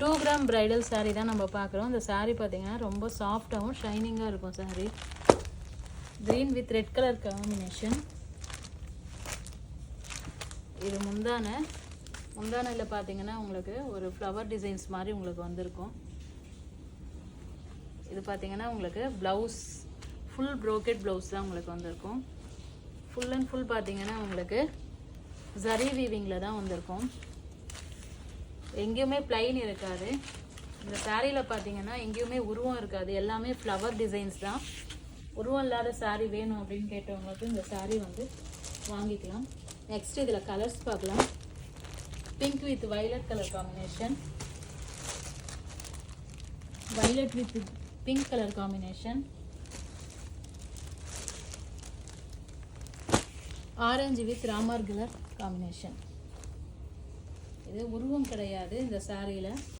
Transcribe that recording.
2 gram bridal saree தான் நம்ம பார்க்குறோம். இந்த saree பார்த்தீங்கன்னா ரொம்ப சாஃப்டாகவும் ஷைனிங்காக இருக்கும் saree. Green with red colour combination. இது முந்தானையில் பார்த்தீங்கன்னா உங்களுக்கு ஒரு ஃப்ளவர் டிசைன்ஸ் மாதிரி உங்களுக்கு வந்திருக்கும். இது பார்த்தீங்கன்னா உங்களுக்கு ப்ளவுஸ் ஃபுல் ப்ரோக்கெட் ப்ளவுஸ் தான் உங்களுக்கு வந்திருக்கும். ஃபுல் அண்ட் ஃபுல் பார்த்தீங்கன்னா உங்களுக்கு ஜரி வீவிங்கில் தான் வந்திருக்கும். எங்கேயுமே பிளைன் இருக்காது. இந்த சாரியில் பார்த்தீங்கன்னா எங்கேயுமே உருவம் இருக்காது. எல்லாமே ஃப்ளவர் டிசைன்ஸ் தான். உருவம் இல்லாத சாரீ வேணும் அப்படின்னு கேட்டவங்களுக்கு இந்த சாரீ வந்து வாங்கிக்கலாம். நெக்ஸ்ட் இதில் கலர்ஸ் பார்க்கலாம். Pink with violet colour combination, violet with pink colour combination, orange with Ramar colour combination. இது உருவம் கிடையாது இந்த சாரியில்.